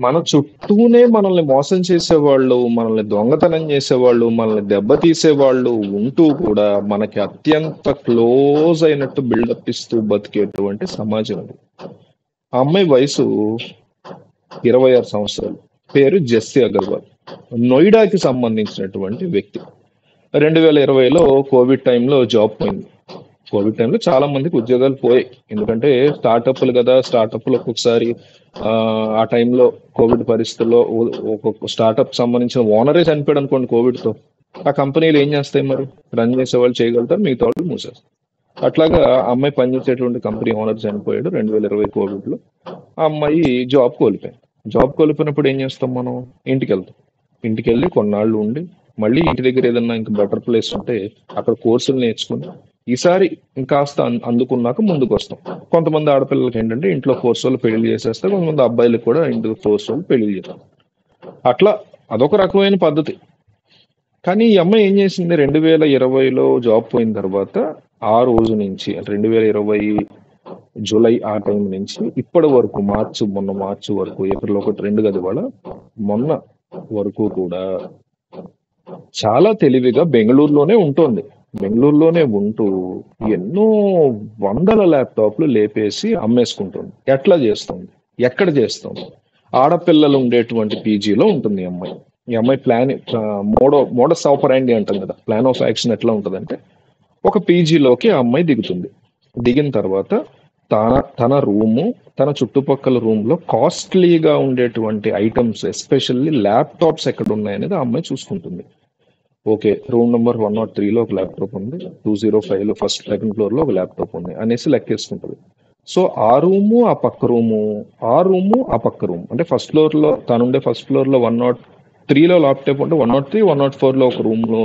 మన చుట్టూనే మనల్ని మోసం చేసేవాళ్ళు, మనల్ని దొంగతనం చేసేవాళ్ళు, మనల్ని దెబ్బతీసేవాళ్ళు ఉంటూ కూడా మనకి అత్యంత క్లోజ్ అయినట్టు బిల్డప్ ఇస్తూ బతికేటువంటి సమాజం అది. ఆ అమ్మాయి వయసు 26 సంవత్సరాలు. పేరు జెస్సీ అగర్వాల్. నోయిడాకి సంబంధించినటువంటి వ్యక్తి. 2020లో కోవిడ్ టైంలో జాబ్ పోయింది. కోవిడ్ టైంలో చాలా మందికి ఉద్యోగాలు పోయాయి. ఎందుకంటే స్టార్టప్లు కదా, స్టార్టప్లు ఒక్కొక్కసారి ఆ టైంలో కోవిడ్ పరిస్థితుల్లో ఒక్కొక్క స్టార్టప్ సంబంధించిన ఓనరే చనిపోయాడు అనుకోండి కోవిడ్తో. ఆ కంపెనీలు ఏం చేస్తాయి మరి? రన్ చేసే వాళ్ళు చేయగలుగుతారు, మిగతా వాళ్ళు మూసేస్తారు. అట్లాగా ఆ అమ్మాయి పనిచేసేటువంటి కంపెనీ ఓనర్ చనిపోయాడు 2020 కోవిడ్లో. ఆ అమ్మాయి జాబ్ కోల్పోయింది. జాబ్ కోల్పోయినప్పుడు ఏం చేస్తాం మనం? ఇంటికి వెళ్తాం. ఇంటికి వెళ్ళి కొన్నాళ్ళు ఉండి మళ్ళీ ఇంటి దగ్గర ఏదన్నా ఇంకా బెటర్ ప్లేస్ ఉంటే అక్కడ కోర్సులు నేర్చుకుని ఈసారి ఇంకాస్త అందుకున్నాక ముందుకు వస్తాం. కొంతమంది ఆడపిల్లలకి ఏంటంటే ఇంట్లో ఫోర్స్ వాళ్ళు పెళ్లి చేసేస్తారు, కొంతమంది అబ్బాయిలకు కూడా ఇంట్లో ఫోర్స్ వాళ్ళు పెళ్లి చేస్తారు. అట్లా అదొక రకమైన పద్ధతి. కానీ ఈ అమ్మాయి ఏం చేసింది? 2020లో జాబ్ పోయిన తర్వాత ఆ రోజు నుంచి 2020 జూలై ఆ టైం నుంచి ఇప్పటి వరకు మొన్న మార్చి వరకు, ఏప్రిల్ 1, 2 కదా ఇవాళ, మొన్న వరకు కూడా చాలా తెలివిగా బెంగళూరులోనే ఉంటుంది. బెంగళూరులోనే ఉంటూ ఎన్నో వందల ల్యాప్టాప్లు లేపేసి అమ్మేసుకుంటుంది. ఎట్లా చేస్తుంది? ఎక్కడ చేస్తుంది? ఆడపిల్లలు ఉండేటువంటి పీజీలో ఉంటుంది ఈ అమ్మాయి. ఈ అమ్మాయి మోడస్ ఆపరాండి అంటాం కదా, ప్లాన్ ఆఫ్ యాక్షన్ ఎట్లా ఉంటుందంటే, ఒక పీజీలోకి ఆ అమ్మాయి దిగుతుంది. దిగిన తర్వాత తన రూము, తన చుట్టుపక్కల రూమ్ లో కాస్ట్లీగా ఉండేటువంటి ఐటమ్స్, ఎస్పెషల్లీ ల్యాప్టాప్స్ ఎక్కడ ఉన్నాయనేది ఆ అమ్మాయి చూసుకుంటుంది. ఓకే, రూమ్ నెంబర్ 103లో ఒక ల్యాప్టాప్ ఉంది, 205లో సెకండ్ ఫ్లోర్ లో ఒక ల్యాప్టాప్ ఉంది అనేసి లెక్కేసుకుంటుంది. సో ఆ రూము, ఆ పక్క రూము, ఆ రూము, ఆ పక్క రూమ్, అంటే ఫస్ట్ ఫ్లోర్ లో తనుండే ఫస్ట్ ఫ్లోర్ లో 103లో ల్యాప్టాప్ ఉంటే 103, 104లో ఒక రూమ్ లో,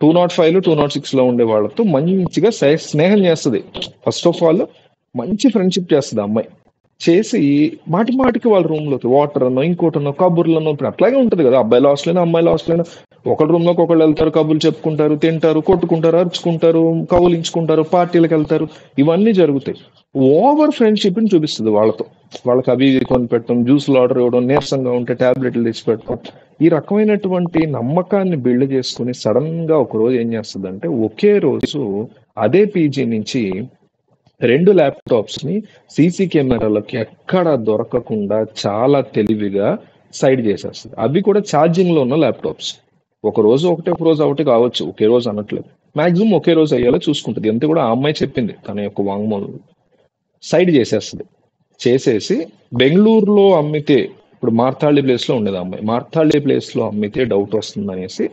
205లో 206లో ఉండే వాళ్ళతో మంచిగా స్నేహం చేస్తుంది. ఫస్ట్ ఆఫ్ ఆల్ మంచి ఫ్రెండ్షిప్ చేస్తుంది ఆ అమ్మాయి. చేసి మాటి మాటికి వాళ్ళ రూమ్ లోకి వాటర్ అన్నో ఇంకోటనో కబుర్లనో, ఇప్పుడు అట్లాగే ఉంటది కదా, అబ్బాయిల హాస్టల్ అమ్మాయిల హాస్టల్, ఒకళ్ళ రూమ్ లోకి ఒకళ్ళు వెళ్తారు, కబుర్లు చెప్పుకుంటారు, తింటారు, కొట్టుకుంటారు, అరుచుకుంటారు, కౌలించుకుంటారు, పార్టీలకు వెళ్తారు, ఇవన్నీ జరుగుతాయి. ఓవర్ ఫ్రెండ్షిప్ ని చూపిస్తుంది వాళ్ళతో. వాళ్ళకి అవి ఇవి కొనిపెట్టడం, జ్యూస్లు ఆర్డర్ ఇవ్వడం, నీరసంగా ఉంటే టాబ్లెట్లు తెచ్చిపెట్టడం, ఈ రకమైనటువంటి నమ్మకాన్ని బిల్డ్ చేసుకుని సడన్ గా ఒక రోజు ఏం చేస్తుంది అంటే, ఒకే రోజు అదే పీజీ నుంచి 2 ల్యాప్టాప్స్ ని సీసీ కెమెరాలకి ఎక్కడ దొరకకుండా చాలా తెలివిగా సైడ్ చేసేస్తుంది. అవి కూడా ఛార్జింగ్ లో ఉన్న ల్యాప్టాప్స్. ఒక రోజు ఒకటి, ఒక రోజు ఒకటి కావచ్చు, ఒకే రోజు అనట్లేదు. మాక్సిమం ఒకే రోజు అయ్యేలా చూసుకుంటుంది. ఎంత కూడా ఆ అమ్మాయి చెప్పింది తన యొక్క వాంగ్మూలం. సైడ్ చేసేస్తుంది. చేసేసి బెంగళూరులో అమ్మితే, ఇప్పుడు మార్తాళి ప్లేస్ లో ఉండేది ఆ అమ్మాయి, మార్తాళి ప్లేస్ లో అమ్మితే డౌట్ వస్తుంది అనేసి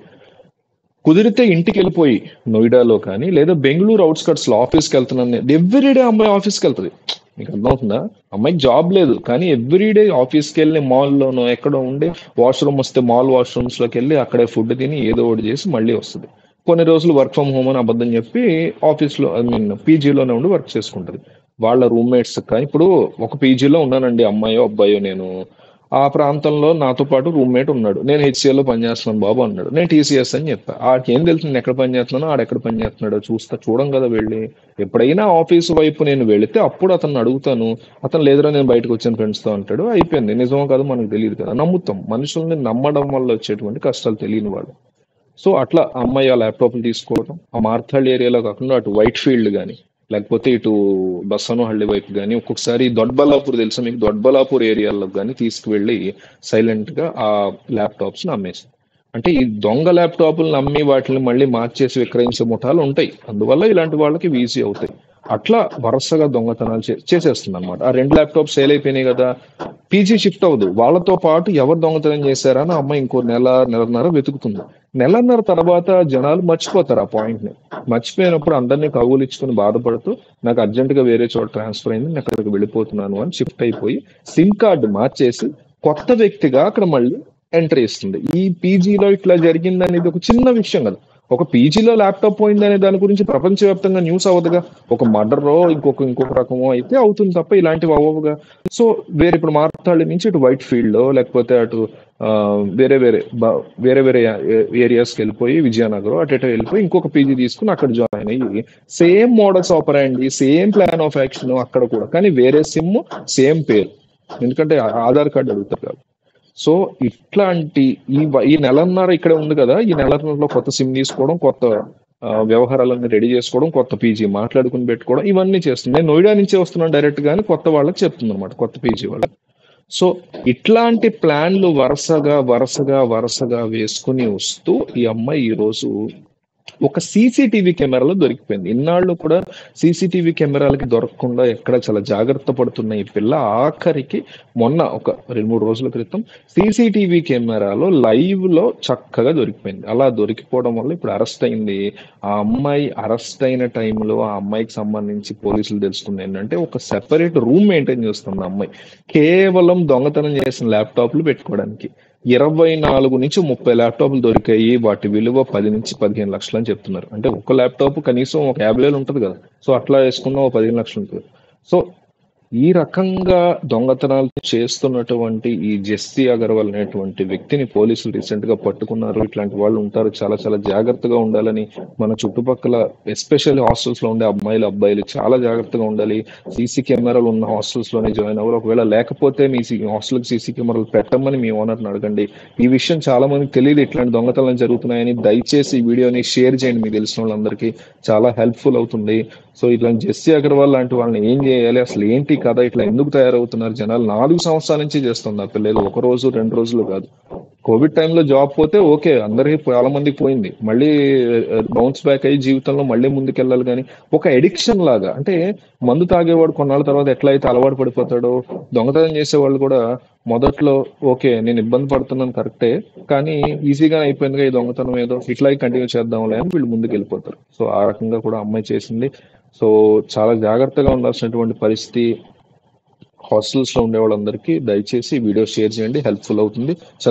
కుదిరితే ఇంటికి వెళ్ళిపోయి నోయిడాలో కానీ, లేదా బెంగళూరు అవుట్స్కట్స్ లో ఆఫీస్కి వెళ్తున్నాను, ఎవ్రీడే అమ్మాయి ఆఫీస్కి వెళ్తుంది. మీకు అర్థమవుతుందా? అమ్మాయికి జాబ్ లేదు కానీ ఎవ్రీడే ఆఫీస్కి వెళ్ళి మాల్లోనో ఎక్కడో ఉండి, వాష్రూమ్ వస్తే మాల్ వాష్రూమ్స్ లోకి వెళ్ళి అక్కడే ఫుడ్ తిని ఏదో ఒకటి చేసి మళ్ళీ వస్తుంది. కొన్ని రోజులు వర్క్ ఫ్రమ్ హోమ్ అని అబద్ధం చెప్పి ఆఫీస్లో, ఐ మీన్ పీజీలోనే ఉండి వర్క్ చేసుకుంటుంది. వాళ్ళ రూమ్మేట్స్ కానీ, ఇప్పుడు ఒక పీజీలో ఉన్నానండి, అమ్మాయో అబ్బాయో, నేను ఆ ప్రాంతంలో నాతో పాటు రూమ్మేట్ ఉన్నాడు. నేను హెచ్సిఎల్లో పనిచేస్తున్నాను బాబు అన్నాడు. నేను టీసీఎస్ అని చెప్పా. ఆడికేం తెలుసు నేను ఎక్కడ పనిచేస్తున్నానో, ఆడెక్కడ పనిచేస్తున్నాడో చూడం కదా వెళ్ళి. ఎప్పుడైనా ఆఫీసు వైపు నేను వెళితే అప్పుడు అతను అడుగుతాను. అతను లేదురా నేను బయటకు వచ్చాను ఫ్రెండ్స్తో అంటాడు. అయిపోయింది. నిజమో కాదో మనకు తెలియదు కదా, నమ్ముతాం. మనుషుల్ని నమ్మడం వల్ల వచ్చేటువంటి కష్టాలు తెలియని వాళ్ళు. సో అట్లా ఆ అమ్మాయి ఆ ల్యాప్టాప్లు తీసుకోవడం, ఆ మార్తాళ్ ఏరియాలో కాకుండా అటు వైట్ ఫీల్డ్ కానీ, లేకపోతే ఇటు బస్సనోహళ్ళి వైపు కానీ, ఒక్కొక్కసారి దొడ్బల్లాపూర్ తెలుసా మీకు, దొడ్బల్లాపూర్ ఏరియాలో కానీ తీసుకువెళ్ళి సైలెంట్ గా ఆ ల్యాప్టాప్స్ అమ్మేసి, అంటే ఈ దొంగ ల్యాప్టాప్లను అమ్మి వాటిని మళ్ళీ మార్చేసి విక్రయించే ముఠాలు ఉంటాయి. అందువల్ల ఇలాంటి వాళ్ళకి ఈజీ అవుతాయి. అట్లా వరుసగా దొంగతనాలు చేసేస్తుంది అనమాట. ఆ 2 ల్యాప్టాప్ సేల్ అయిపోయినాయి కదా, పీజీ షిఫ్ట్ అవ్వదు. వాళ్ళతో పాటు ఎవరు దొంగతనం చేశారని అమ్మాయి ఇంకో నెలన్నర వెతుకుతుంది. నెలన్నర తర్వాత జనాలు మర్చిపోతారు ఆ పాయింట్ ని. మర్చిపోయినప్పుడు అందరినీ కౌగులించుకుని బాధపడుతూ, నాకు అర్జెంట్ గా వేరే చోట ట్రాన్స్ఫర్ అయింది, నేను అక్కడికి వెళ్ళిపోతున్నాను అని షిఫ్ట్ అయిపోయి సిమ్ కార్డు మార్చేసి కొత్త వ్యక్తిగా అక్కడ మళ్ళీ ఎంట్రీ ఇస్తుంది. ఈ పీజీలో ఇట్లా జరిగింది అనేది ఒక చిన్న విషయం కదా. ఒక పీజీలో ల్యాప్టాప్ పోయిందనే దాని గురించి ప్రపంచవ్యాప్తంగా న్యూస్ అవ్వదుగా. ఒక మర్డరో ఇంకొక రకమో అయితే అవుతుంది తప్ప ఇలాంటివి అవ్వవుగా. సో వేరే ఇప్పుడు మార్తాళి నుంచి ఇటు వైట్ ఫీల్డ్ లో, లేకపోతే అటు ఆ, వేరే వేరే వేరే వేరే ఏరియాస్కి వెళ్ళిపోయి విజయనగరం అటు ఇటు వెళ్ళిపోయి ఇంకొక పీజీ తీసుకుని అక్కడ జాయిన్ అయ్యి same models ఆపరాండి, same plan of action అక్కడ కూడా, కానీ వేరే సిమ్, సేమ్ పేరు. ఎందుకంటే ఆధార్ కార్డు అడుగుతారు కాబట్టి. సో ఇట్లాంటి ఈ నెలన్నర ఇక్కడే ఉంది కదా, ఈ నెలన్నరలో కొత్త సిమ్ తీసుకోవడం, కొత్త వ్యవహారాలన్నీ రెడీ చేసుకోవడం, కొత్త పీజీ మాట్లాడుకుని పెట్టుకోవడం, ఇవన్నీ చేస్తుంది. నేను నోయిడా నుంచే వస్తున్నాను డైరెక్ట్ గాని కొత్త వాళ్ళకి చెప్తుంది అనమాట, కొత్త పీజీ వాళ్ళకి. సో ఇట్లాంటి ప్లాన్లు వరుసగా వరుసగా వరుసగా వేసుకుని వస్తూ ఈ అమ్మాయి ఈ రోజు ఒక సీసీటీవీ కెమెరాలో దొరికిపోయింది. ఇన్నాళ్ళు కూడా సీసీటీవీ కెమెరాలకి దొరకకుండా ఎక్కడ చాలా జాగ్రత్త పడుతున్న ఈ పిల్ల ఆఖరికి మొన్న ఒక 2-3 రోజుల క్రితం సీసీటీవీ కెమెరాలో లైవ్ లో చక్కగా దొరికిపోయింది. అలా దొరికిపోవడం వల్ల ఇప్పుడు అరెస్ట్ అయింది. ఆ అమ్మాయి అరెస్ట్ అయిన టైంలో ఆ అమ్మాయికి సంబంధించి పోలీసులు తెలుసుకుంది ఏంటంటే, ఒక సెపరేట్ రూమ్ మెయింటైన్ చేస్తుంది ఆ అమ్మాయి, కేవలం దొంగతనం చేసిన ల్యాప్టాప్లు పెట్టుకోవడానికి. 24-30 ల్యాప్టాప్లు దొరికాయి. వాటి విలువ 10-15 లక్షలు అని చెప్తున్నారు. అంటే ఒక ల్యాప్టాప్ కనీసం ఒక 50,000 ఉంటది కదా, సో అట్లా వేసుకున్న ఒక 15 లక్షలు ఉంటుంది. సో ఈ రకంగా దొంగతనాలు చేస్తున్నటువంటి ఈ జెస్సీ అగర్వాల్ అనేటువంటి వ్యక్తిని పోలీసులు రీసెంట్ గా పట్టుకున్నారు. ఇట్లాంటి వాళ్ళు ఉంటారు, చాలా చాలా జాగ్రత్తగా ఉండాలని మన చుట్టుపక్కల ఎస్పెషల్లీ హాస్టల్స్ లో ఉండే అమ్మాయిలు అబ్బాయిలు చాలా జాగ్రత్తగా ఉండాలి. సీసీ కెమెరాలు ఉన్న హాస్టల్స్ లోనే జాయిన్ అవ్వాలి. ఒకవేళ లేకపోతే మీ హాస్టల్ కి సీసీ కెమెరాలు పెట్టమని మీ ఓనర్ని అడగండి. ఈ విషయం చాలా మందికి తెలియదు, ఇట్లాంటి దొంగతనాలు జరుగుతున్నాయని. దయచేసి ఈ వీడియోని షేర్ చేయండి మీకు తెలిసిన వాళ్ళందరికీ, చాలా హెల్ప్ఫుల్ అవుతుంది. సో ఇట్లాంటి జెస్సీ అగర్వాల్ లాంటి వాళ్ళని ఏం చేయాలి, అసలు ఏంటి కథ, ఇట్లా ఎందుకు తయారవుతున్నారు జనాలు? 4 సంవత్సరాల నుంచి చేస్తుంది ఆ పిల్లలు, 1 రోజు 2 రోజులు కాదు. కోవిడ్ టైంలో జాబ్ పోతే ఓకే, అందరికి చాలా మందికి పోయింది, మళ్ళీ బౌన్స్ బ్యాక్ అయ్యి జీవితంలో మళ్ళీ ముందుకెళ్ళాలి. కానీ ఒక ఎడిక్షన్ లాగా, అంటే మందు తాగేవాడు కొన్నాళ్ళ తర్వాత ఎట్లా అయితే అలవాటు పడిపోతాడో, దొంగతనం చేసేవాళ్ళు కూడా మొదట్లో ఓకే నేను ఇబ్బంది పడుతున్నాను కరెక్టే, కానీ ఈజీగా అయిపోయిందిగా ఈ దొంగతనం, ఏదో ఇట్లా కంటిన్యూ చేద్దాంలే అని వీళ్ళు ముందుకు వెళ్ళిపోతారు. సో ఆ రకంగా కూడా అమ్మాయి చేసింది. సో చాలా జాగ్రత్తగా ఉండాల్సినటువంటి పరిస్థితి. హాస్టల్స్ లో ఉండే వాళ్ళందరికీ దయచేసి వీడియో షేర్ చేయండి, హెల్ప్ఫుల్ అవుతుంది. చాలా